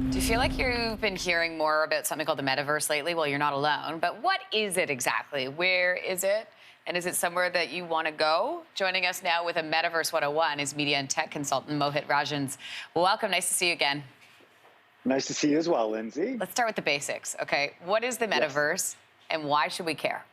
Do you feel like you've been hearing more about something called the Metaverse lately? Well, you're not alone, but what is it exactly? Where is it? And is it somewhere that you want to go? Joining us now with a Metaverse 101 is media and tech consultant Mohit Rajans. Welcome. Nice to see you again. Nice to see you as well, Lindsey. Let's start with the basics. Okay. What is the Yes. Metaverse and why should we care?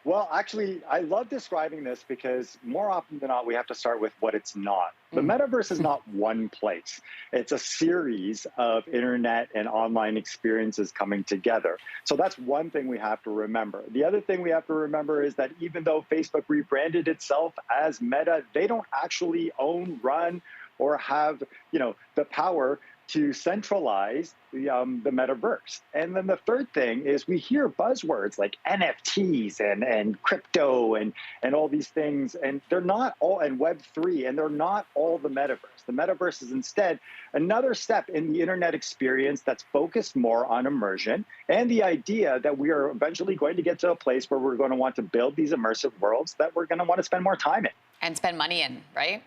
Well, actually, I love describing this because more often than not, we have to start with what it's not. The Mm. metaverse is not one place. It's a series of internet and online experiences coming together. So that's one thing we have to remember. The other thing we have to remember is that even though Facebook rebranded itself as Meta, they don't actually own, run, or have, the power to centralize the metaverse. And then the third thing is we hear buzzwords like NFTs and crypto and all these things, and they're not all, and Web3, and they're not all the metaverse. The metaverse is instead another step in the internet experience that's focused more on immersion and the idea that we are eventually going to get to a place where we're going to want to build these immersive worlds that we're going to want to spend more time in. And spend money in, right?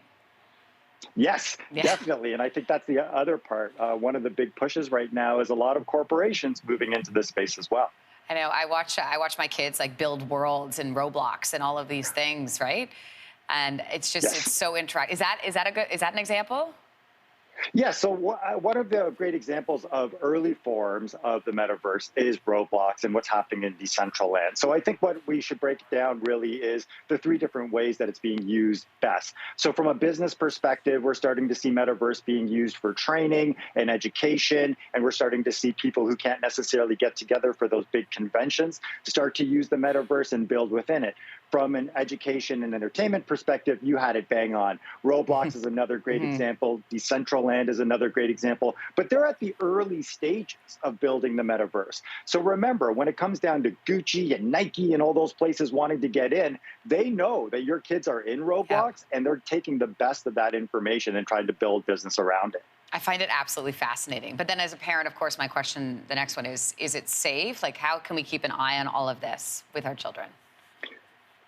Yes, Yeah. definitely. And I think that's the other part. One of the big pushes right now is a lot of corporations moving into this space as well. I know. I watch my kids like build worlds and Roblox and all of these things, right? And it's Yes. so interactive. Is that an example? Yeah, so one of the great examples of early forms of the metaverse is Roblox and what's happening in Decentraland. So I think what we should break down really is the three different ways that it's being used best. So from a business perspective, we're starting to see metaverse being used for training and education, and we're starting to see people who can't necessarily get together for those big conventions start to use the metaverse and build within it. From an education and entertainment perspective, you had it bang on. Roblox is another great Mhm. example. Decentraland is another great example. But they're at the early stages of building the metaverse. So remember, when it comes down to Gucci and Nike and all those places wanting to get in, they know that your kids are in Yeah. Roblox and they're taking the best of that information and trying to build business around it. I find it absolutely fascinating. But then as a parent, of course, my question, the next one is it safe? Like, how can we keep an eye on all of this with our children?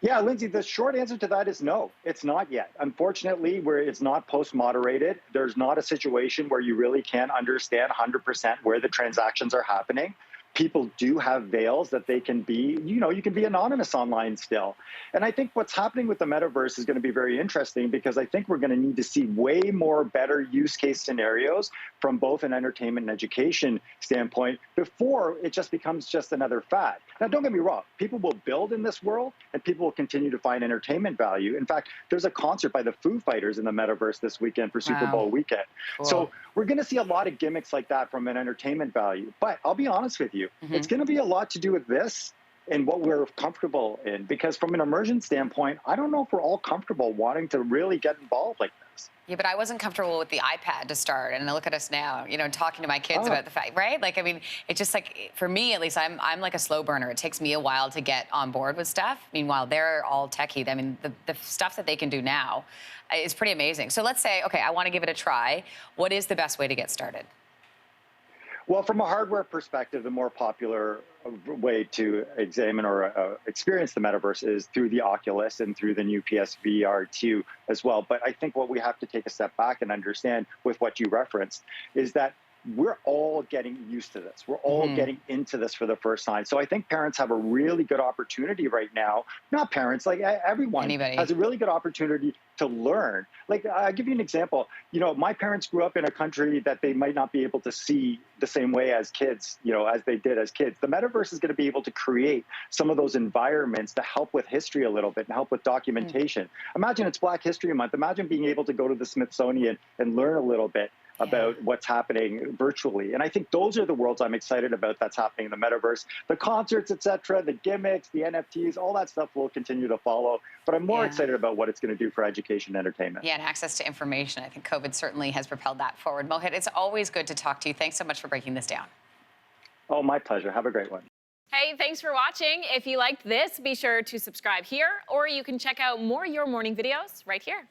Yeah, Lindsay, the short answer to that is no, it's not yet. Unfortunately, where it's not post-moderated, there's not a situation where you really can understand 100% where the transactions are happening. People do have veils that they can be, you can be anonymous online still. And I think what's happening with the metaverse is going to be very interesting because I think we're going to need to see way more better use case scenarios from both an entertainment and education standpoint before it just becomes just another fad. Now, don't get me wrong, people will build in this world and people will continue to find entertainment value. In fact, there's a concert by the Foo Fighters in the metaverse this weekend for Super Wow. Bowl weekend. Cool. So we're going to see a lot of gimmicks like that from an entertainment value. But I'll be honest with you, it's Hmm. going to be a lot to do with this and what we're comfortable in. Because from an immersion standpoint, I don't know if we're all comfortable wanting to really get involved like this. Yeah, but I wasn't comfortable with the iPad to start, and look at us now. Talking to my kids Ah, about the fact, right? Like, I mean, it's just like for me at least, I'm like a slow burner. It takes me a while to get on board with stuff. Meanwhile, they're all techie. I mean, the stuff that they can do now is pretty amazing. So let's say, okay, I want to give it a try. What is the best way to get started? well, from a hardware perspective, the more popular way to examine or experience the metaverse is through the Oculus and through the new PSVR 2 as well. But I think what we have to take a step back and understand with what you referenced is that we're all getting used to this. We're all Hmm. getting into this for the first time. So I think parents have a really good opportunity right now. Not parents, like everyone has Anybody? a really good opportunity to learn. Like I'll give you an example. My parents grew up in a country that they might not be able to see the same way as kids, as they did as kids. The metaverse is going to be able to create some of those environments to help with history a little bit and help with Mm. documentation. Imagine it's Black History Month. Imagine being able to go to the Smithsonian and learn a little bit Yeah. about what's happening virtually. And I think those are the worlds I'm excited about that's happening in the metaverse. The concerts, et cetera, the gimmicks, the NFTs, all that stuff will continue to follow. But I'm more Yeah. excited about what it's going to do for education and entertainment. Yeah, and access to information. I think COVID certainly has propelled that forward. Mohit, it's always good to talk to you. Thanks so much for breaking this down. Oh, my pleasure. Have a great one. Hey, thanks for watching. If you liked this, be sure to subscribe here, or you can check out more Your Morning videos right here.